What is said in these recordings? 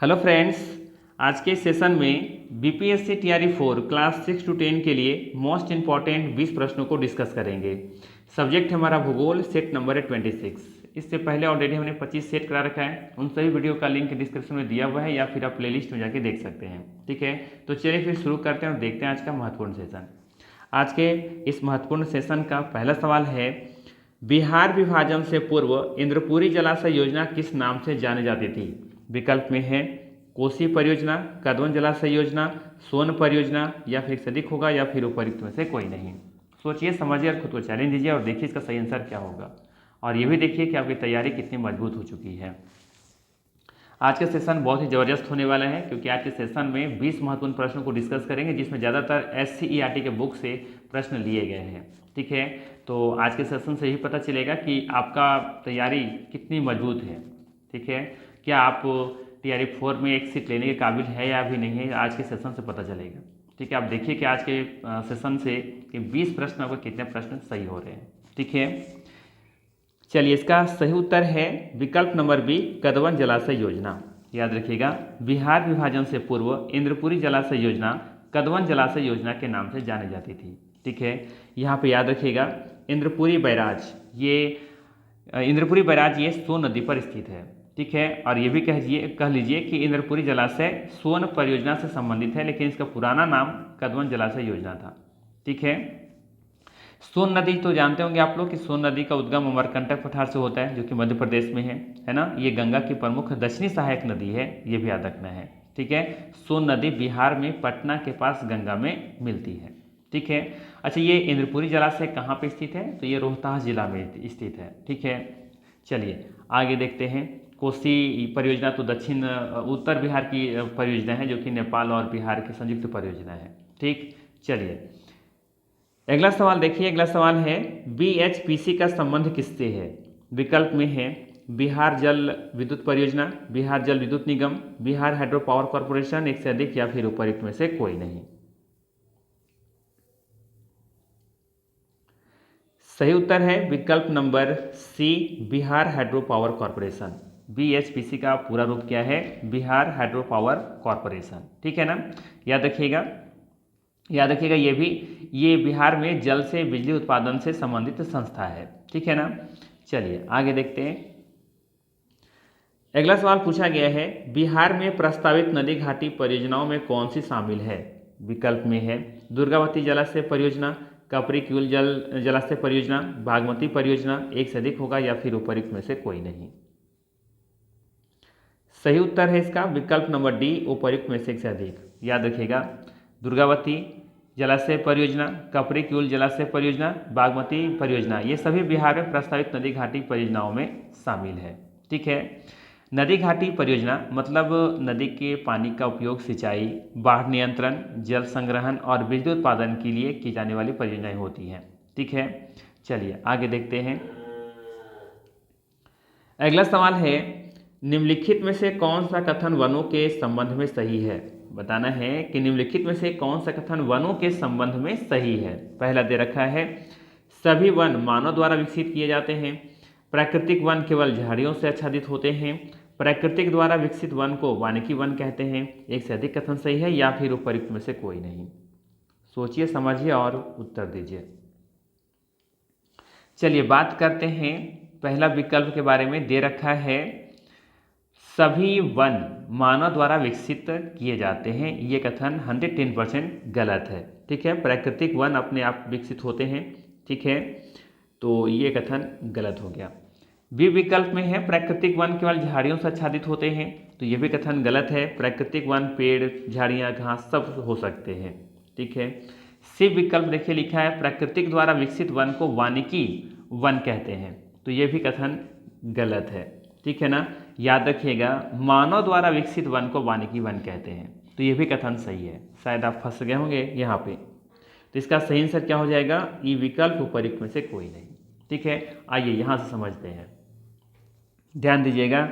Hello friends, आज के session में बीपीएससी टीआरई 4 क्लास 6 to 10 के लिए मोस्ट इंपॉर्टेंट 20 प्रश्नों को डिस्कस करेंगे। सब्जेक्ट हमारा भूगोल, सेट नंबर है 26। इससे पहले ऑलरेडी हमने 25 सेट करा रखा है। उन सभी वीडियो का लिंक डिस्क्रिप्शन में दिया हुआ है या फिर आप प्लेलिस्ट में जाके देख सकते हैं। ठीक है, तो चलिए फिर शुरू करते हैं और देखते हैं आज का महत्वपूर्ण सेशन। आज के इस महत्वपूर्ण सेशन का पहला सवाल है, बिहार विभाजन से पूर्व इंद्रपुरी जलाशय योजना किस नाम से जानी जाती थी? विकल्प में है कोसी परियोजना, कदवन जलाशय योजना, सोन परियोजना या फिर सदिक होगा या फिर उपयुक्त में से कोई नहीं। सोचिए, समझिए और खुद को चैलेंज दीजिए और देखिए इसका सही आंसर क्या होगा। और ये भी देखिए कि आपकी तैयारी कितनी मजबूत हो चुकी है। आज का सेशन बहुत ही ज़बरदस्त होने वाला है क्योंकि आज के सेशन में 20 महत्वपूर्ण प्रश्नों को डिस्कस करेंगे जिसमें ज़्यादातर SCERT के बुक से प्रश्न लिए गए हैं। ठीक है, तो आज के सेशन से ही पता चलेगा कि आपका तैयारी कितनी मजबूत है। ठीक है, क्या आप टीआरई 4 में एक सीट लेने के काबिल है या भी नहीं है, आज के सेशन से पता चलेगा। ठीक है, आप देखिए कि आज के सेशन से कि 20 प्रश्न आपको कितने प्रश्न सही हो रहे हैं। ठीक है, चलिए इसका सही उत्तर है विकल्प नंबर बी, कदवन जलाशय योजना। याद रखिएगा, बिहार विभाजन से पूर्व इंद्रपुरी जलाशय योजना कदवन जलाशय योजना के नाम से जानी जाती थी। ठीक है, यहाँ पे याद रखिएगा इंद्रपुरी बैराज, इंद्रपुरी बैराज ये सोन नदी पर स्थित है। ठीक है, और ये भी कह लीजिए कि इंद्रपुरी जलाशय सोन परियोजना से संबंधित है, लेकिन इसका पुराना नाम कदवन जलाशय योजना था। ठीक है, सोन नदी तो जानते होंगे आप लोग कि सोन नदी का उद्गम अमरकंटक पठार से होता है जो कि मध्य प्रदेश में है ना। ये गंगा की प्रमुख दक्षिणी सहायक नदी है, ये भी याद रखना है। ठीक है, सोन नदी बिहार में पटना के पास गंगा में मिलती है। ठीक है, अच्छा ये इंद्रपुरी जलाशय कहाँ पे स्थित है? तो ये रोहतास जिला में स्थित है। ठीक है, चलिए आगे देखते हैं। कोसी परियोजना तो दक्षिण उत्तर बिहार की परियोजना है जो कि नेपाल और बिहार की संयुक्त परियोजना है। ठीक, चलिए अगला सवाल देखिए। अगला सवाल है, BHPC का संबंध किससे है? विकल्प में है बिहार जल विद्युत परियोजना, बिहार जल विद्युत निगम, बिहार हाइड्रो पावर कॉरपोरेशन, एक से अधिक या फिर उपयुक्त में से कोई नहीं। सही उत्तर है विकल्प number C, Bihar hydro power corporation. BHPC का पूरा रूप क्या है? Bihar hydro power corporation. ठीक है ना, याद रखिएगा ये बिहार में जल से बिजली उत्पादन से संबंधित संस्था है। ठीक है ना, चलिए आगे देखते हैं। अगला सवाल पूछा गया है, बिहार में प्रस्तावित नदी घाटी परियोजनाओं में कौन सी शामिल है? विकल्प में है दुर्गावती जलाशय परियोजना, कपरी क्यूल जलाशय परियोजना, बागमती परियोजना, एक से अधिक होगा या फिर उपयुक्त में से कोई नहीं। सही उत्तर है इसका विकल्प नंबर डी, उपयुक्त में से एक से अधिक। याद रखिएगा, दुर्गावती जलाशय परियोजना, कपरी क्यूल जलाशय परियोजना, बागमती परियोजना, ये सभी बिहार में प्रस्तावित नदी घाटी परियोजनाओं में शामिल है। ठीक है, नदी घाटी परियोजना मतलब नदी के पानी का उपयोग सिंचाई, बाढ़ नियंत्रण, जल संग्रहण और बिजली उत्पादन के लिए की जाने वाली परियोजनाएं होती हैं। ठीक है, चलिए आगे देखते हैं। अगला सवाल है, निम्नलिखित में से कौन सा कथन वनों के संबंध में सही है? बताना है कि निम्नलिखित में से कौन सा कथन वनों के संबंध में सही है। पहला दे रखा है, सभी वन मानव द्वारा विकसित किए जाते हैं, प्राकृतिक वन केवल झाड़ियों से आच्छादित होते हैं, प्राकृतिक द्वारा विकसित वन को वानिकी वन कहते हैं, एक से अधिक कथन सही है या फिर उपयुक्त में से कोई नहीं। सोचिए, समझिए और उत्तर दीजिए। चलिए बात करते हैं पहला विकल्प के बारे में। दे रखा है सभी वन मानव द्वारा विकसित किए जाते हैं, ये कथन 110% गलत है। ठीक है, प्राकृतिक वन अपने आप विकसित होते हैं। ठीक है, तो ये कथन गलत हो गया। बी विकल्प में है प्राकृतिक वन केवल झाड़ियों से आच्छादित होते हैं, तो ये भी कथन गलत है। प्राकृतिक वन पेड़, झाड़ियाँ, घास सब हो सकते हैं। ठीक है, सी विकल्प देखिए लिखा है प्राकृतिक द्वारा विकसित वन को वानिकी वन कहते हैं, तो ये भी कथन गलत है। ठीक है ना, याद रखिएगा मानव द्वारा विकसित वन को वानिकी वन कहते हैं, तो ये भी कथन सही है। शायद आप फंस गए होंगे यहाँ पे, तो इसका सही आंसर क्या हो जाएगा? ई विकल्प, उपयुक्त में से कोई नहीं। ठीक है, आइए यहाँ से समझते हैं, ध्यान दीजिएगा।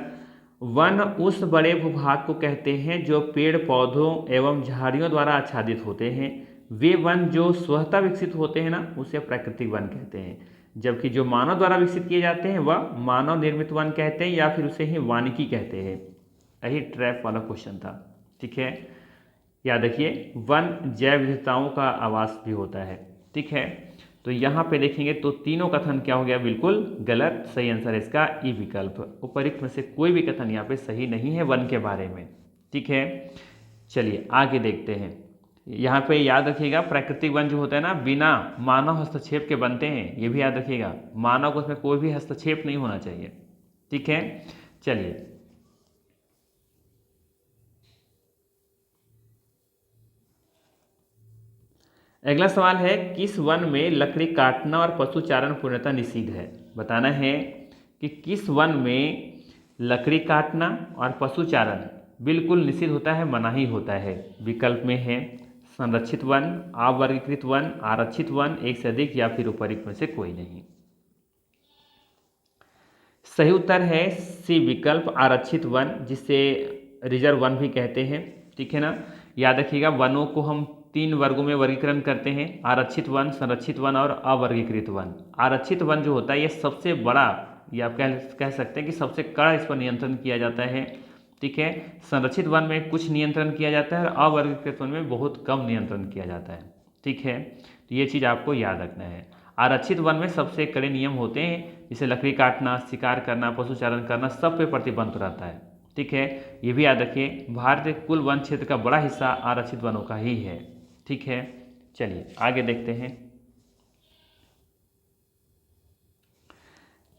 वन उस बड़े भूभाग को कहते हैं जो पेड़ पौधों एवं झाड़ियों द्वारा आच्छादित होते हैं। वे वन जो स्वतः विकसित होते हैं ना, उसे प्राकृतिक वन कहते हैं, जबकि जो मानव द्वारा विकसित किए जाते हैं वह मानव निर्मित वन कहते हैं या फिर उसे ही वानिकी कहते हैं। यही ट्रैप वाला क्वेश्चन था। ठीक है, याद रखिए वन जैव विविधताओं का आवास भी होता है। ठीक है, तो यहाँ पे देखेंगे तो तीनों कथन क्या हो गया, बिल्कुल गलत। सही आंसर है इसका ई विकल्प। उपरोक्त में से कोई भी कथन यहाँ पे सही नहीं है वन के बारे में। ठीक है, चलिए आगे देखते हैं। यहाँ पे याद रखिएगा प्राकृतिक वन जो होता है ना, बिना मानव हस्तक्षेप के बनते हैं, ये भी याद रखिएगा। मानव को उसमें कोई भी हस्तक्षेप नहीं होना चाहिए। ठीक है, चलिए अगला सवाल है, किस वन में लकड़ी काटना और पशुचारण पूर्णतः निषिद्ध है। बताना है कि किस वन में लकड़ी काटना और पशुचारण बिल्कुल निषिद्ध होता है, मनाही होता है। विकल्प में है संरक्षित वन, अवर्गीकृत वन, आरक्षित वन, एक से अधिक, या फिर उपरोक्त में से कोई नहीं। सही उत्तर है सी विकल्प, आरक्षित वन, जिसे रिजर्व वन भी कहते हैं। ठीक है ना, याद रखिएगा वनों को हम 3 वर्गों में वर्गीकरण करते हैं, आरक्षित वन, संरक्षित वन और अवर्गीकृत वन। आरक्षित वन जो होता है ये सबसे बड़ा, या आप कह सकते हैं कि सबसे कड़ा इस पर नियंत्रण किया जाता है। ठीक है, संरक्षित वन में कुछ नियंत्रण किया जाता है और अवर्गीकृत वन में बहुत कम नियंत्रण किया जाता है। ठीक है, तो ये चीज़ आपको याद रखना है। आरक्षित वन में सबसे कड़े नियम होते हैं, जैसे लकड़ी काटना, शिकार करना, पशुचारण करना, सब पे प्रतिबंध रहता है। ठीक है, ये भी याद रखिए भारत के कुल वन क्षेत्र का बड़ा हिस्सा आरक्षित वनों का ही है। ठीक है, चलिए आगे देखते हैं।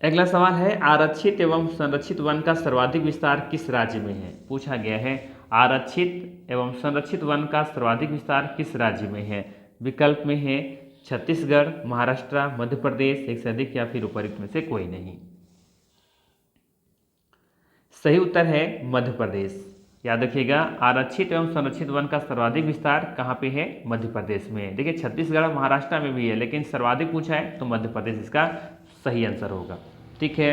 अगला सवाल है, आरक्षित एवं संरक्षित वन का सर्वाधिक विस्तार किस राज्य में है। पूछा गया है आरक्षित एवं संरक्षित वन का सर्वाधिक विस्तार किस राज्य में है। विकल्प में है छत्तीसगढ़, महाराष्ट्र, मध्य प्रदेश, एक से अधिक, या फिर उपरोक्त में से कोई नहीं। सही उत्तर है मध्य प्रदेश। याद रखिएगा आरक्षित एवं संरक्षित वन का सर्वाधिक विस्तार कहाँ पे है, मध्य प्रदेश में। देखिए छत्तीसगढ़ महाराष्ट्र में भी है, लेकिन सर्वाधिक पूछा है तो मध्य प्रदेश इसका सही आंसर होगा। ठीक है,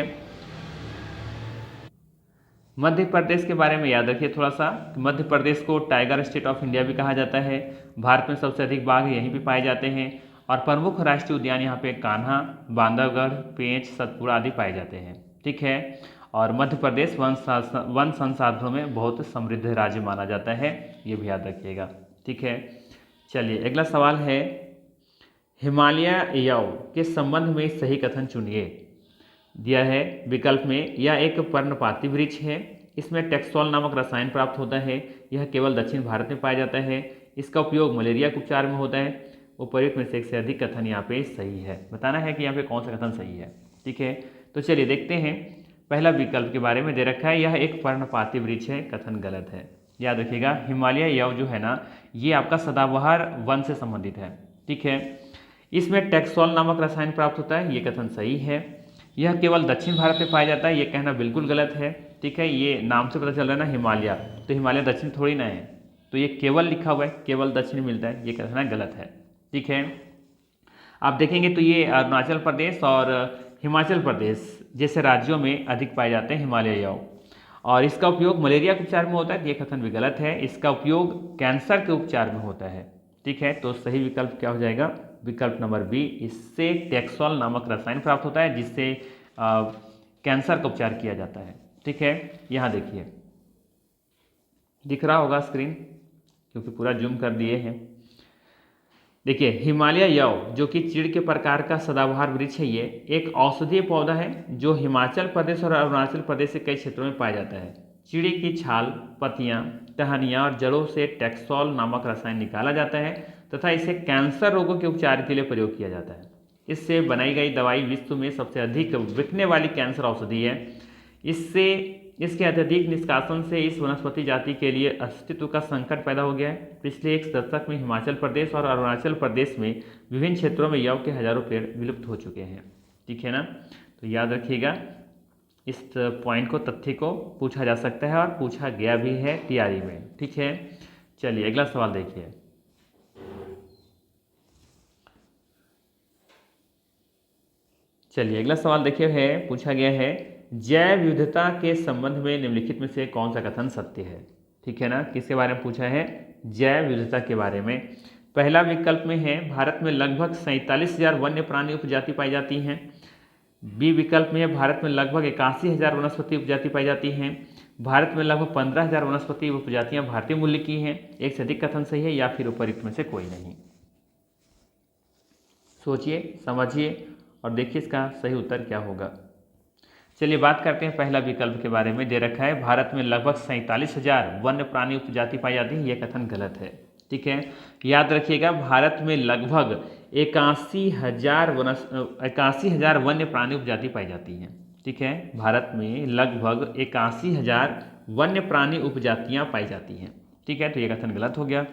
मध्य प्रदेश के बारे में याद रखिए थोड़ा सा। मध्य प्रदेश को टाइगर स्टेट ऑफ इंडिया भी कहा जाता है। भारत में सबसे अधिक बाघ यहीं पे पाए जाते हैं और प्रमुख राष्ट्रीय उद्यान यहाँ पे कान्हा, बांधवगढ़, पेंच, सतपुड़ा आदि पाए जाते हैं। ठीक है, और मध्य प्रदेश वन संसाधनों में बहुत समृद्ध राज्य माना जाता है, ये भी याद रखिएगा। ठीक है, चलिए अगला सवाल है, हिमालय यव के संबंध में सही कथन चुनिए। दिया है विकल्प में, यह एक पर्णपाती वृक्ष है, इसमें टेक्सोल नामक रसायन प्राप्त होता है, यह केवल दक्षिण भारत में पाया जाता है, इसका उपयोग मलेरिया के उपचार में होता है। उपरोक्त में से एक से अधिक कथन यहाँ पे सही है। बताना है कि यहाँ पे कौन सा कथन सही है। ठीक है, तो चलिए देखते हैं। पहला विकल्प के बारे में दे रखा है, यह एक पर्णपाती वृक्ष है, कथन गलत है। याद रखिएगा हिमालय यव जो है ना, ये आपका सदाबहार वन से संबंधित है। ठीक है, इसमें टेक्सोल नामक रसायन प्राप्त होता है, ये कथन सही है। यह केवल दक्षिण भारत में पाया जाता है, ये कहना बिल्कुल गलत है। ठीक है, ये नाम से पता चल रहा है ना हिमालय, तो हिमालय दक्षिण थोड़ी ना है, तो ये केवल लिखा हुआ है, केवल दक्षिण मिलता है, ये कहना गलत है। ठीक है, आप देखेंगे तो ये अरुणाचल प्रदेश और हिमाचल प्रदेश जैसे राज्यों में अधिक पाए जाते हैं हिमालय यव, और इसका उपयोग मलेरिया के उपचार में होता है, ये कथन भी गलत है। इसका उपयोग कैंसर के उपचार में होता है। ठीक है, तो सही विकल्प क्या हो जाएगा, विकल्प नंबर बी, इससे टेक्सोल नामक रसायन प्राप्त होता है जिससे कैंसर का उपचार किया जाता है। ठीक है, यहाँ देखिए दिख रहा होगा स्क्रीन, क्योंकि पूरा जूम कर दिए हैं। देखिए हिमालय यव जो कि चीड़ के प्रकार का सदाबहार वृक्ष है, ये एक औषधीय पौधा है जो हिमाचल प्रदेश और अरुणाचल प्रदेश के कई क्षेत्रों में पाया जाता है। चीड़ी की छाल, पत्तियां, टहनियां और जड़ों से टेक्सोल नामक रसायन निकाला जाता है तथा इसे कैंसर रोगों के उपचार के लिए प्रयोग किया जाता है। इससे बनाई गई दवाई विश्व में सबसे अधिक बिकने वाली कैंसर औषधि है। इसके अत्यधिक निष्कासन से इस वनस्पति जाति के लिए अस्तित्व का संकट पैदा हो गया है। पिछले एक दशक में हिमाचल प्रदेश और अरुणाचल प्रदेश में विभिन्न क्षेत्रों में यव के हजारों पेड़ विलुप्त हो चुके हैं। ठीक है ना, तो याद रखिएगा इस पॉइंट को, तथ्य को पूछा जा सकता है और पूछा गया भी है तैयारी में। ठीक है, चलिए अगला सवाल देखिए। चलिए अगला सवाल देखिए है, पूछा गया है जैव विविधता के संबंध में निम्नलिखित में से कौन सा कथन सत्य है। ठीक है ना, किसके बारे में पूछा है, जैव विविधता के बारे में। पहला विकल्प में है भारत में लगभग 47,000 वन्य प्राणी उपजाति पाई जाती हैं। बी विकल्प में है भारत में लगभग 81,000 वनस्पति उपजाति पाई जाती हैं। भारत में लगभग 15,000 वनस्पति व प्रजातियां भारतीय मूल्य की हैं। एक से अधिक कथन सही है या फिर उपर्युक्त में से कोई नहीं। सोचिए, समझिए और देखिए इसका सही उत्तर क्या होगा। चलिए बात करते हैं पहला विकल्प के बारे में। दे रखा है भारत में लगभग 47,000 वन्य प्राणी उपजाति पाई जाती है, यह कथन गलत है। ठीक है, याद रखिएगा भारत में लगभग 81,000 वन्य प्राणी उपजाति पाई जाती हैं। ठीक है, भारत में लगभग 81,000 वन्य प्राणी उपजातियां पाई जाती हैं। ठीक है, तो यह कथन गलत हो गया।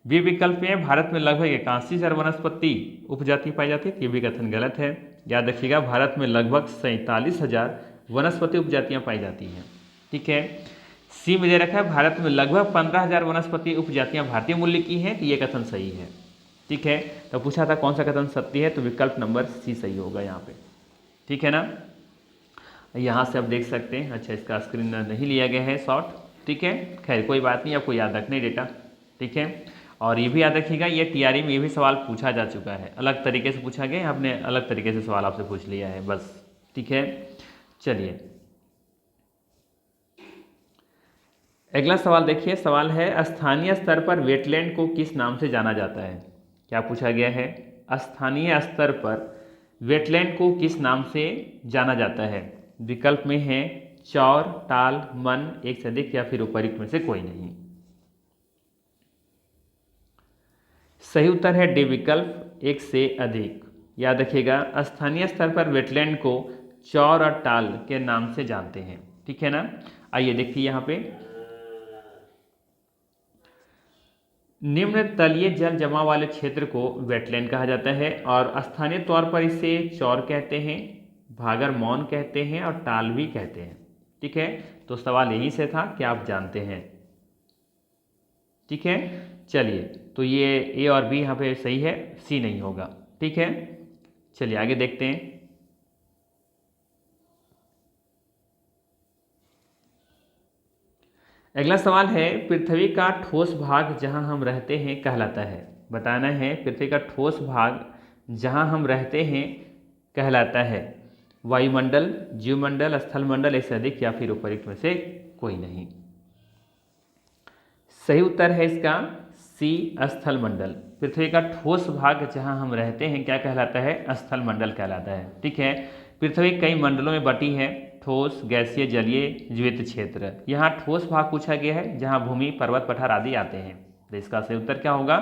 बी विकल्प में भारत में लगभग 81,000 वनस्पति उपजाति पाई जाती है, ये भी कथन गलत है। याद रखिएगा भारत में लगभग 47,000 वनस्पति उपजातियां पाई जाती हैं। ठीक है, सी में दे रखा है भारत में लगभग 15,000 वनस्पति उपजातियां भारतीय मूल्य की हैं, तो ये कथन सही है। ठीक है, तो पूछा था कौन सा कथन सत्य है, तो विकल्प नंबर सी सही होगा यहाँ पे। ठीक है ना, यहाँ से आप देख सकते हैं। अच्छा, इसका स्क्रीन नहीं लिया गया है शॉर्ट। ठीक है, खैर कोई बात नहीं, आपको याद रखने डेटा। ठीक है, और ये भी याद रखिएगा ये टीआरई में ये भी सवाल पूछा जा चुका है, अलग तरीके से पूछा गया, आपने अलग तरीके से सवाल आपसे पूछ लिया है बस। ठीक है, चलिए अगला सवाल देखिए। सवाल है स्थानीय स्तर पर वेटलैंड को किस नाम से जाना जाता है। क्या पूछा गया है, स्थानीय स्तर पर वेटलैंड को किस नाम से जाना जाता है। विकल्प में है चौर, टाल, मन, एक से अधिक या फिर उपर्युक्त में से कोई नहीं। सही उत्तर है डी विकल्प, एक से अधिक। याद रखिएगा स्थानीय स्तर पर वेटलैंड को चौर और टाल के नाम से जानते हैं। ठीक है ना, आइए देखिए यहाँ पे निम्न तलीय जल जमाव वाले क्षेत्र को वेटलैंड कहा जाता है और स्थानीय तौर पर इसे चौर कहते हैं, भागर मौन कहते हैं और टाल भी कहते हैं। ठीक है, तो सवाल यही से था कि आप जानते हैं। ठीक है, चलिए तो ये ए और बी यहाँ पे सही है, सी नहीं होगा। ठीक है, चलिए आगे देखते हैं। अगला सवाल है पृथ्वी का ठोस भाग जहां हम रहते हैं कहलाता है। बताना है पृथ्वी का ठोस भाग जहां हम रहते हैं कहलाता है। वायुमंडल, जीवमंडल, स्थलमंडल, एक से अधिक या फिर उपर्युक्त में से कोई नहीं। सही उत्तर है इसका सी, स्थलमंडल। पृथ्वी का ठोस भाग जहां हम रहते हैं क्या कहलाता है, स्थलमंडल कहलाता है। ठीक है, पृथ्वी कई मंडलों में बटी है, ठोस, गैसीय, जलीय, जीवित क्षेत्र। यहाँ ठोस भाग पूछा गया है जहाँ भूमि, पर्वत, पठार आदि आते हैं, तो इसका सही उत्तर क्या होगा,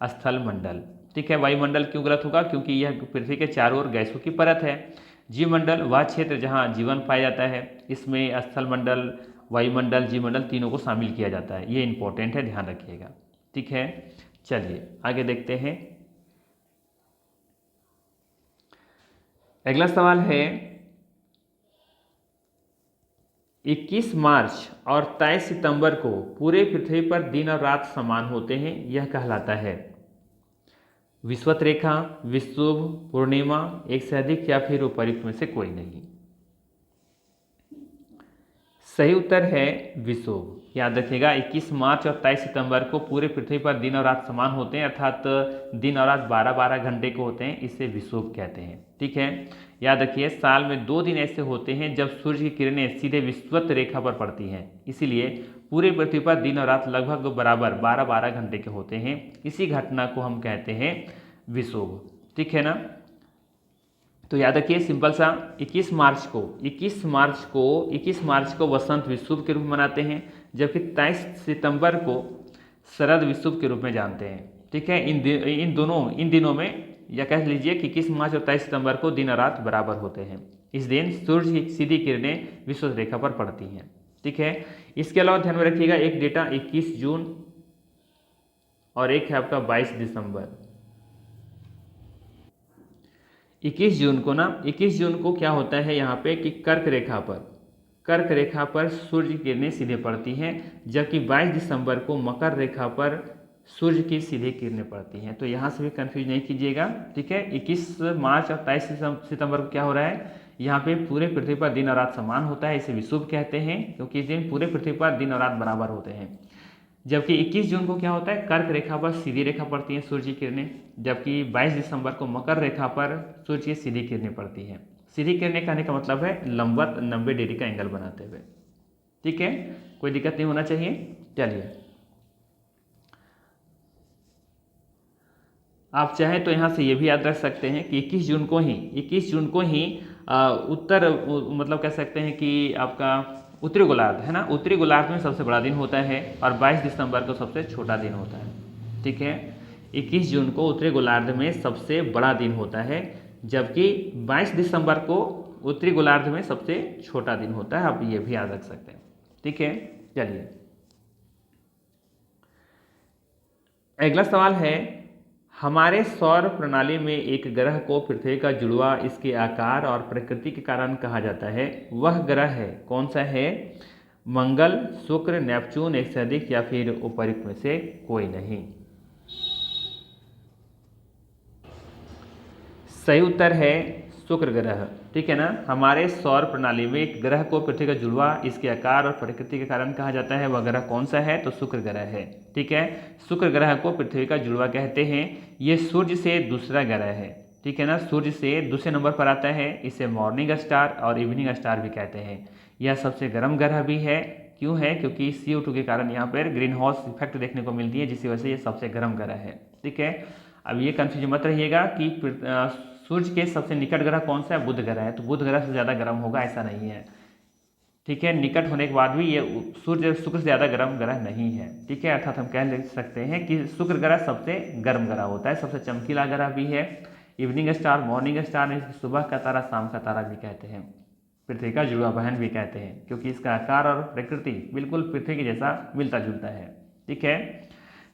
स्थलमंडल। ठीक है, वायुमंडल क्यों गलत होगा, क्योंकि यह पृथ्वी के चारों ओर गैसों की परत है। जीवमंडल वह क्षेत्र जहाँ जीवन पाया जाता है, इसमें स्थलमंडल, वायुमंडल, जीवमंडल तीनों को शामिल किया जाता है। ये इंपॉर्टेंट है, ध्यान रखिएगा। ठीक है, चलिए आगे देखते हैं। अगला सवाल है 21 मार्च और 23 सितंबर को पूरे पृथ्वी पर दिन और रात समान होते हैं, यह कहलाता है विषुवत रेखा, विषुव, पूर्णिमा, एक से अधिक या फिर उपर्युक्त में से कोई नहीं। सही उत्तर है विषुव। याद रखिएगा 21 मार्च और 23 सितंबर को पूरे पृथ्वी पर दिन और रात समान होते हैं, अर्थात दिन और रात 12-12 घंटे के होते हैं, इसे विषुव कहते हैं। ठीक है, याद रखिए साल में 2 दिन ऐसे होते हैं जब सूर्य की किरणें सीधे विषुवत रेखा पर पड़ती हैं, इसीलिए पूरे पृथ्वी पर दिन और रात लगभग बराबर 12-12 घंटे के होते हैं। इसी घटना को हम कहते हैं विषुव। ठीक है ना, तो याद रखिए सिंपल सा 21 मार्च को वसंत विषुव के रूप में मनाते हैं, जबकि 23 सितंबर को शरद विषुव के रूप में जानते हैं। ठीक है, इन दिनों में या कह लीजिए कि 21 मार्च और 23 सितंबर को दिन और रात बराबर होते हैं। इस दिन सूर्य की सीधी किरणें विषुवत रेखा पर पड़ती हैं। ठीक है, इसके अलावा ध्यान में रखिएगा एक डेटा 21 जून और एक है आपका 22 दिसंबर। 21 जून को क्या होता है यहाँ पे कि कर्क रेखा पर सूर्य की किरणें सीधे पड़ती हैं, जबकि 22 दिसंबर को मकर रेखा पर सूर्य की सीधे किरणें पड़ती हैं। तो यहाँ से भी कंफ्यूज नहीं कीजिएगा। ठीक है, 21 मार्च और 23 सितंबर को क्या हो रहा है, यहाँ पे पूरे पृथ्वी पर दिन और रात समान होता है, इसे विषुव कहते हैं, क्योंकि इस दिन पूरे पृथ्वी पर दिन और रात बराबर होते हैं। जबकि 21 जून को क्या होता है, कर्क रेखा पर सीधी रेखा पड़ती है सूर्य की किरणें, जबकि 22 दिसंबर को मकर रेखा पर सूर्य की सीधी किरणें पड़ती हैं। सीधी किरणें कहने का मतलब है लंबवत 90 डिग्री का एंगल बनाते हुए। ठीक है, कोई दिक्कत नहीं होना चाहिए। चलिए, आप चाहें तो यहाँ से ये भी याद रख सकते हैं कि 21 जून को ही मतलब कह सकते हैं कि आपका उत्तरी गोलार्ध है ना, उत्तरी गोलार्ध में सबसे बड़ा दिन होता है और 22 दिसंबर को सबसे छोटा दिन होता है। ठीक है, 21 जून को उत्तरी गोलार्ध में सबसे बड़ा दिन होता है, जबकि 22 दिसंबर को उत्तरी गोलार्ध में सबसे छोटा दिन होता है। आप ये भी याद रख सकते हैं। ठीक है, चलिए अगला सवाल है, हमारे सौर प्रणाली में एक ग्रह को पृथ्वी का जुड़वा इसके आकार और प्रकृति के कारण कहा जाता है, वह ग्रह है कौन सा है? मंगल, शुक्र, नेपच्यून, एक से अधिक या फिर उपर्युक्त में से कोई नहीं। सही उत्तर है शुक्र ग्रह। ठीक है ना, हमारे सौर प्रणाली में एक ग्रह को पृथ्वी का जुड़वा इसके आकार और प्रकृति के कारण कहा जाता है, वह ग्रह कौन सा है? तो शुक्र ग्रह है। ठीक है, शुक्र ग्रह को पृथ्वी का जुड़वा कहते हैं। ये सूर्य से दूसरा ग्रह है। ठीक है ना, सूर्य से दूसरे नंबर पर आता है। इसे मॉर्निंग स्टार और इवनिंग स्टार भी कहते हैं। यह सबसे गर्म ग्रह भी है। क्यों है? क्योंकि CO2 के कारण यहाँ पर ग्रीन हाउस इफेक्ट देखने को मिलती है, जिसकी वजह से ये सबसे गर्म ग्रह है। ठीक है, अब ये कंफ्यूज मत रहिएगा कि सूर्य के सबसे निकट ग्रह कौन सा है? बुध ग्रह है। तो बुध ग्रह से ज़्यादा गर्म होगा ऐसा नहीं है। ठीक है, निकट होने के बाद भी ये सूर्य शुक्र से ज़्यादा गर्म ग्रह नहीं है। ठीक है, अर्थात हम कह सकते हैं कि शुक्र ग्रह सबसे गर्म ग्रह होता है, सबसे चमकीला ग्रह भी है। इवनिंग स्टार, मॉर्निंग स्टार, सुबह का तारा, शाम का तारा भी कहते हैं। पृथ्वी का जुड़वा बहन भी कहते हैं, क्योंकि इसका आकार और प्रकृति बिल्कुल पृथ्वी के जैसा मिलता जुलता है। ठीक है,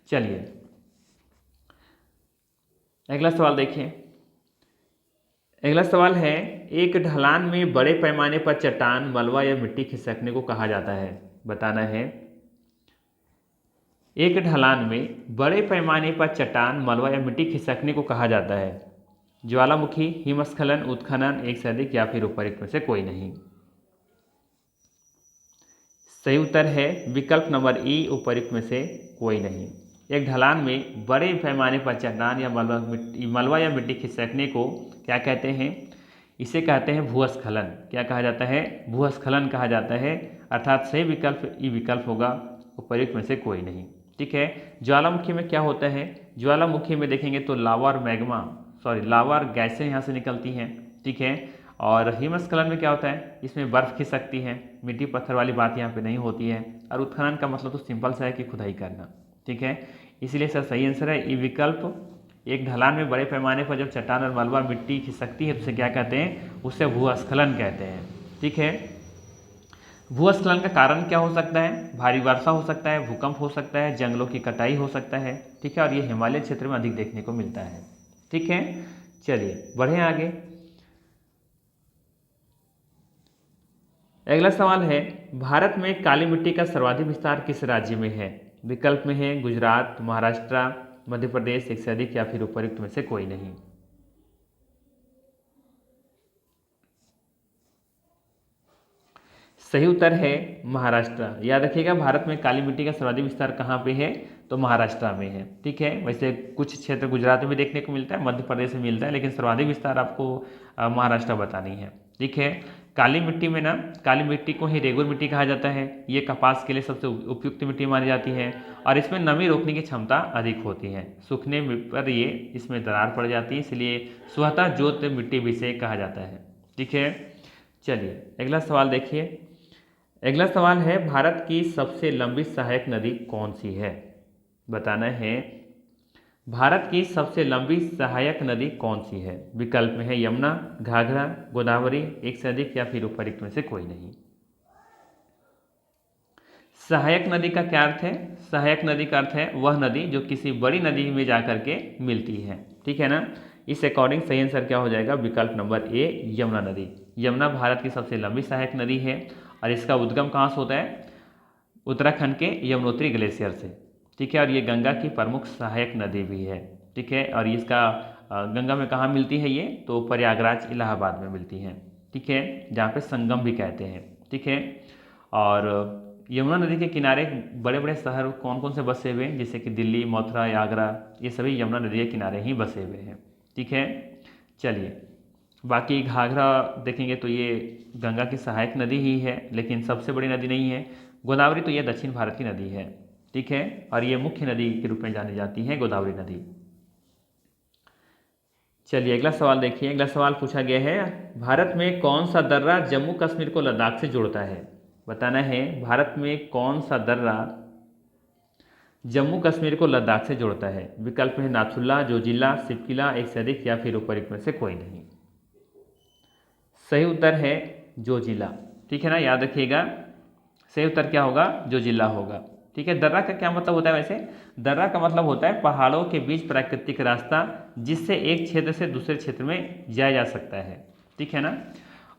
चलिए अगला सवाल देखिए। अगला सवाल है, एक ढलान में बड़े पैमाने पर चट्टान, मलबा या मिट्टी खिसकने को कहा जाता है। बताना है, एक ढलान में बड़े पैमाने पर चट्टान, मलबा या मिट्टी खिसकने को कहा जाता है। ज्वालामुखी, हिमस्खलन, उत्खनन, एक से अधिक या फिर उपर्युक्त में से कोई नहीं। सही उत्तर है विकल्प नंबर ई, उपर्युक्त में से कोई नहीं। एक ढलान में बड़े पैमाने पर चट्टान या मलबा या मिट्टी खिसकने को क्या कहते हैं? इसे कहते हैं भूस्खलन। क्या कहा जाता है? भूस्खलन कहा जाता है। अर्थात सही विकल्प ई विकल्प होगा, उपर्युक्त में से कोई नहीं। ठीक है, ज्वालामुखी में क्या होता है? ज्वालामुखी में देखेंगे तो लावा और गैसें यहाँ से निकलती हैं। ठीक है, और हिमस्खलन में क्या होता है? इसमें बर्फ़ खिसकती है। मिट्टी पत्थर वाली बात यहाँ पे नहीं होती है। और उत्खनन का मतलब तो सिंपल सा है कि खुदाई करना। ठीक है, इसलिए सर सही आंसर है ई विकल्प। एक ढलान में बड़े पैमाने पर जब चट्टान और मलबा मिट्टी खिसकती है तो उसे क्या कहते हैं? उसे भूस्खलन कहते हैं। ठीक है, भूस्खलन का कारण क्या हो सकता है? भारी वर्षा हो सकता है, भूकंप हो सकता है, जंगलों की कटाई हो सकता है। ठीक है, और ये हिमालय क्षेत्र में अधिक देखने को मिलता है। ठीक है, चलिए बढ़े आगे। अगला सवाल है, भारत में काली मिट्टी का सर्वाधिक विस्तार किस राज्य में है? विकल्प में है गुजरात, महाराष्ट्र, मध्य प्रदेश, एक से अधिक या फिर उपर्युक्त में से कोई नहीं। सही उत्तर है महाराष्ट्र। याद रखिएगा, भारत में काली मिट्टी का सर्वाधिक विस्तार कहाँ पे है? तो महाराष्ट्र में है। ठीक है, वैसे कुछ क्षेत्र गुजरात में भी देखने को मिलता है, मध्य प्रदेश में मिलता है, लेकिन सर्वाधिक विस्तार आपको महाराष्ट्र बतानी है। ठीक है, काली मिट्टी में ना, काली मिट्टी को ही रेगुर मिट्टी कहा जाता है। ये कपास के लिए सबसे उपयुक्त मिट्टी मानी जाती है और इसमें नमी रोकने की क्षमता अधिक होती है। सूखने पर ये इसमें दरार पड़ जाती है, इसलिए स्वतः जोत मिट्टी भी इसे कहा जाता है। ठीक है, चलिए अगला सवाल देखिए। अगला सवाल है, भारत की सबसे लंबी सहायक नदी कौन सी है? बताना है, भारत की सबसे लंबी सहायक नदी कौन सी है? विकल्प में है यमुना, घाघरा, गोदावरी, एक से अधिक या फिर उपर्युक्त में से कोई नहीं। सहायक नदी का क्या अर्थ है? सहायक नदी का अर्थ है वह नदी जो किसी बड़ी नदी में जाकर के मिलती है। ठीक है ना, इस अकॉर्डिंग सही आंसर क्या हो जाएगा? विकल्प नंबर ए, यमुना नदी। यमुना भारत की सबसे लंबी सहायक नदी है और इसका उद्गम कहाँ से होता है? उत्तराखंड के यमुनोत्री ग्लेशियर से। ठीक है, और ये गंगा की प्रमुख सहायक नदी भी है। ठीक है, और इसका गंगा में कहाँ मिलती है ये? तो प्रयागराज, इलाहाबाद में मिलती है। ठीक है, जहाँ पे संगम भी कहते हैं। ठीक है, और यमुना नदी के किनारे बड़े बड़े शहर कौन कौन से बसे हुए हैं? जैसे कि दिल्ली, मथुरा, आगरा, ये सभी यमुना नदी के किनारे ही बसे हुए हैं। ठीक है, चलिए बाकी घाघरा देखेंगे तो ये गंगा की सहायक नदी ही है, लेकिन सबसे बड़ी नदी नहीं है। गोदावरी तो ये दक्षिण भारत की नदी है, ठीक है, और ये मुख्य नदी के रूप में जानी जाती है गोदावरी नदी। चलिए अगला सवाल देखिए। अगला सवाल पूछा गया है, भारत में कौन सा दर्रा जम्मू कश्मीर को लद्दाख से जोड़ता है? बताना है भारत में कौन सा दर्रा जम्मू कश्मीर को लद्दाख से जोड़ता है। विकल्प है नाथुला, जोजिला, सिपकिला, एक से अधिक या फिर ऊपर में से कोई नहीं। सही उत्तर है जोजिला, ठीक है ना, याद रखिएगा। सही उत्तर क्या होगा? जोजिला होगा, ठीक है। दर्रा का क्या मतलब होता है? वैसे दर्रा का मतलब होता है पहाड़ों के बीच प्राकृतिक रास्ता जिससे एक क्षेत्र से दूसरे क्षेत्र में जाया जा सकता है, ठीक है ना।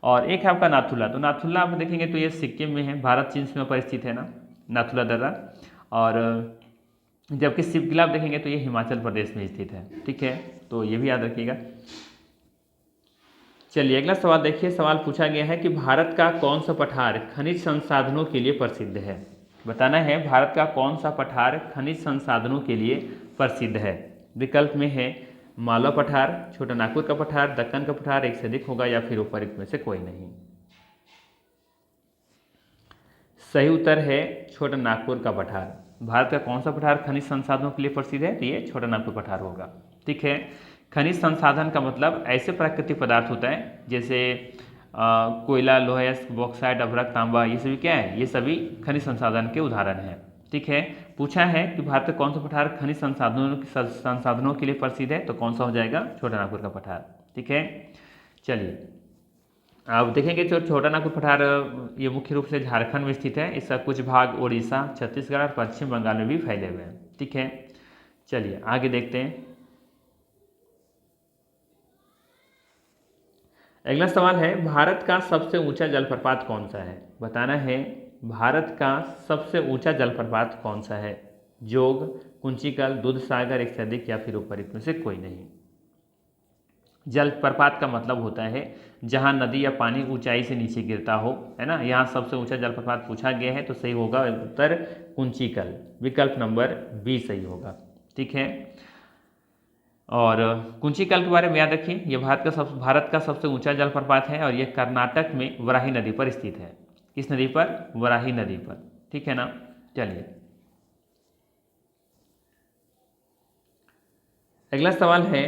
और एक है आपका नाथुला। तो नाथुला आप देखेंगे तो ये सिक्किम में है, भारत चीन सीमा पर स्थित है ना नाथुला दर्रा। और जबकि सिपकिला आप देखेंगे तो ये हिमाचल प्रदेश में स्थित है, ठीक है, तो ये भी याद रखिएगा। चलिए अगला सवाल देखिए। सवाल पूछा गया है कि भारत का कौन सा पठार खनिज संसाधनों के लिए प्रसिद्ध है? बताना है भारत का कौन सा पठार खनिज संसाधनों के लिए प्रसिद्ध है। विकल्प में है मालवा पठार, छोटा नागपुर का पठार, दक्कन का पठार, एक से अधिक होगा या फिर ऊपर में से कोई नहीं। सही उत्तर है छोटा नागपुर का पठार। भारत का कौन सा पठार खनिज संसाधनों के लिए प्रसिद्ध है? तो ये छोटा नागपुर पठार होगा, ठीक है। खनिज संसाधन का मतलब ऐसे प्राकृतिक पदार्थ होता है जैसे कोयला, लोहा, बॉक्साइट, अभ्रक, तांबा, ये सभी क्या है? ये सभी खनिज संसाधन के उदाहरण हैं, ठीक है। पूछा है कि भारत का कौन सा पठार खनिज संसाधनों के लिए प्रसिद्ध है, तो कौन सा हो जाएगा? छोटा नागपुर का पठार, ठीक है। चलिए अब देखेंगे जो छोटा नागपुर पठार ये मुख्य रूप से झारखंड में स्थित है। इसका कुछ भाग उड़ीसा, छत्तीसगढ़ और पश्चिम बंगाल में भी फैले हुए हैं, ठीक है। चलिए आगे देखते हैं। अगला सवाल है, भारत का सबसे ऊंचा जलप्रपात कौन सा है? बताना है भारत का सबसे ऊंचा जलप्रपात कौन सा है। जोग, कुंचिकल, दूधसागर, एक से अधिक या फिर ऊपर में से कोई नहीं। जलप्रपात का मतलब होता है जहां नदी या पानी ऊंचाई से नीचे गिरता हो, है ना। यहाँ सबसे ऊंचा जलप्रपात पूछा गया है तो सही होगा उत्तर कुंचिकल। विकल्प नंबर बी सही होगा, ठीक है। और कुंचिकल के बारे में याद रखिए, ये भारत का सबसे ऊंचा जलप्रपात है और ये कर्नाटक में वराही नदी पर स्थित है। किस नदी पर? वराही नदी पर, ठीक है ना। चलिए अगला सवाल है,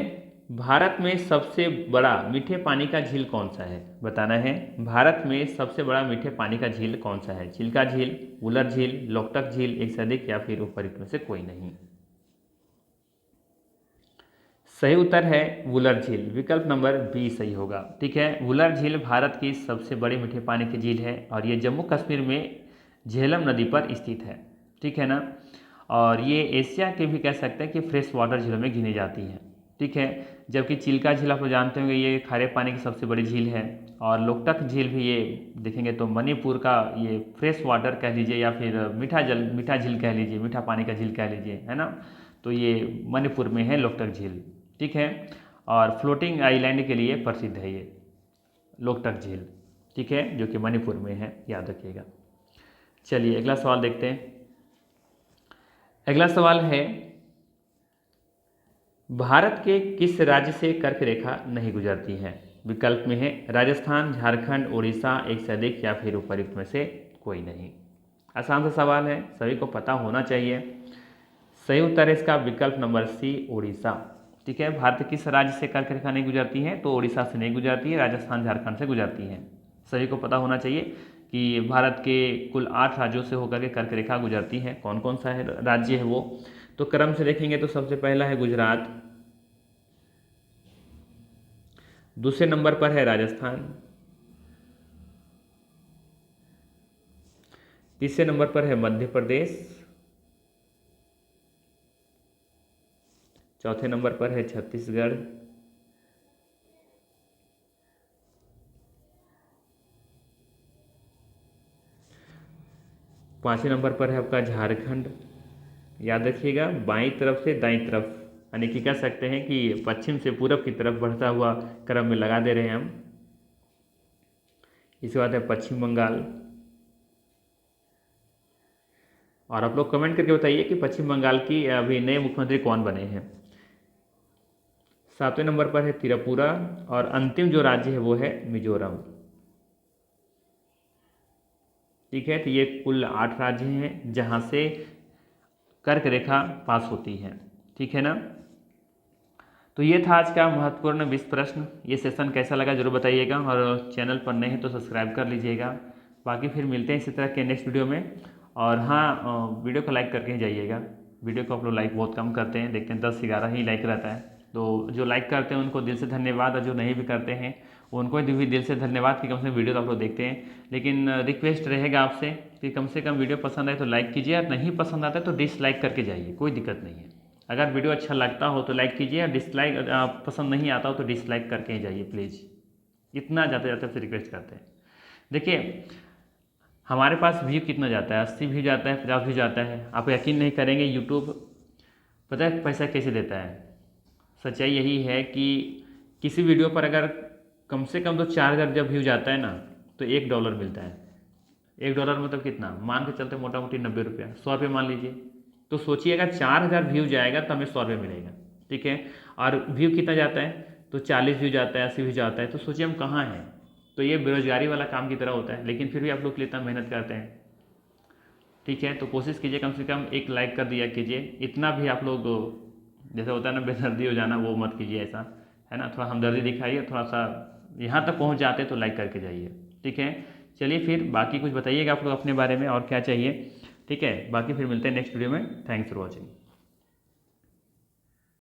भारत में सबसे बड़ा मीठे पानी का झील कौन सा है? बताना है भारत में सबसे बड़ा मीठे पानी का झील कौन सा है। चिल्का झील, वुलर झील, लोकटक झील, एक से अधिक या फिर ऊपर में से कोई नहीं। सही उत्तर है वुलर झील। विकल्प नंबर बी सही होगा, ठीक है। वुलर झील भारत की सबसे बड़ी मीठे पानी की झील है और ये जम्मू कश्मीर में झेलम नदी पर स्थित है, ठीक है ना। और ये एशिया के भी कह सकते हैं कि फ्रेश वाटर झीलों में गिनी जाती है, ठीक है। जबकि चिल्का झील आप लोग जानते होंगे ये खारे पानी की सबसे बड़ी झील है। और लोकटक झील भी ये देखेंगे तो मणिपुर का ये फ्रेश वाटर कह लीजिए या फिर मीठा झील कह लीजिए, मीठा पानी का झील कह लीजिए, है ना। तो ये मणिपुर में है लोकटक झील, ठीक है। और फ्लोटिंग आइलैंड के लिए प्रसिद्ध है ये लोकटक झील, ठीक है, जो कि मणिपुर में है, याद रखिएगा। चलिए अगला सवाल देखते हैं। अगला सवाल है, भारत के किस राज्य से कर्क रेखा नहीं गुजरती है? विकल्प में है राजस्थान, झारखंड, उड़ीसा, एक से अधिक या फिर ऊपर में से कोई नहीं। आसान सा सवाल है, सभी को पता होना चाहिए। सही उत्तर है इसका विकल्प नंबर सी उड़ीसा, ठीक है। भारत किस राज्य से कर्क रेखा नहीं गुजरती है? तो उड़ीसा से नहीं गुजरती है, राजस्थान, झारखंड से गुजरती है। सभी को पता होना चाहिए कि भारत के कुल 8 राज्यों से होकर के कर्क रेखा गुजरती है। कौन कौन सा है राज्य है वो? तो क्रम से देखेंगे तो सबसे पहला है गुजरात, दूसरे नंबर पर है राजस्थान, तीसरे नंबर पर है मध्य प्रदेश, चौथे नंबर पर है छत्तीसगढ़, पांचवें नंबर पर है आपका झारखंड। याद रखिएगा बाईं तरफ से दाईं तरफ, यानी कि कह सकते हैं कि पश्चिम से पूरब की तरफ बढ़ता हुआ क्रम में लगा दे रहे हैं हम। इसके बाद है पश्चिम बंगाल। और आप लोग कमेंट करके बताइए कि पश्चिम बंगाल की अभी नए मुख्यमंत्री कौन बने हैं। 7वें नंबर पर है त्रिपुरा और अंतिम जो राज्य है वो है मिजोरम। ठीक है, तो ये कुल 8 राज्य हैं जहाँ से कर्क रेखा पास होती है। ठीक है ना। तो ये था आज का महत्वपूर्ण 20 प्रश्न। ये सेशन कैसा लगा जरूर बताइएगा और चैनल पर नए हैं तो सब्सक्राइब कर लीजिएगा। बाकी फिर मिलते हैं इसी तरह के नेक्स्ट वीडियो में। और हाँ, वीडियो को लाइक करके ही जाइएगा। वीडियो को आप लोग लाइक बहुत कम करते हैं, देखते हैं 10-11 ही लाइक रहता है। तो जो लाइक करते हैं उनको दिल से धन्यवाद, और जो नहीं भी करते हैं उनको भी दिल से धन्यवाद कि कम से कम वीडियो तो आप लोग देखते हैं। लेकिन रिक्वेस्ट रहेगा आपसे कि कम से कम वीडियो पसंद आए तो लाइक कीजिए, और नहीं पसंद आता है तो डिसलाइक करके जाइए, कोई दिक्कत नहीं है। अगर वीडियो अच्छा लगता हो तो लाइक कीजिए, और डिसलाइक पसंद नहीं आता हो तो डिसलाइक करके ही जाइए प्लीज़। इतना जाते जाते आपसे रिक्वेस्ट करते हैं। देखिए, हमारे पास व्यू कितना जाता है, 80 व्यू जाता है, 50 व्यू जाता है। आप यकीन नहीं करेंगे, यूट्यूब पता है पैसा कैसे देता है। सच्चाई यही है कि किसी वीडियो पर अगर कम से कम तो 4000 जब व्यू जाता है ना, तो $1 मिलता है। $1 मतलब कितना, मान के चलते मोटा मोटी 90 रुपया, 100 रुपये मान लीजिए। तो सोचिए अगर 4000 व्यू जाएगा तो हमें 100 रुपये मिलेगा। ठीक है, और व्यू कितना जाता है, तो 40 व्यू जाता है, 80 व्यू जाता है। तो सोचिए हम कहाँ हैं। तो ये बेरोजगारी वाला काम की तरह होता है, लेकिन फिर भी आप लोग के लिए इतना मेहनत करते हैं। ठीक है, तो कोशिश कीजिए कम से कम एक लाइक कर दिया कीजिए। इतना भी आप लोग जैसे होता है ना बेदर्दी हो जाना, वो मत कीजिए ऐसा, है ना। थोड़ा हमदर्दी दिखाइए, थोड़ा सा यहाँ तक पहुँच जाते तो लाइक करके जाइए। ठीक है, चलिए फिर बाकी कुछ बताइएगा आप लोग अपने बारे में और क्या चाहिए। ठीक है, बाकी फिर मिलते हैं नेक्स्ट वीडियो में। Thanks for watching.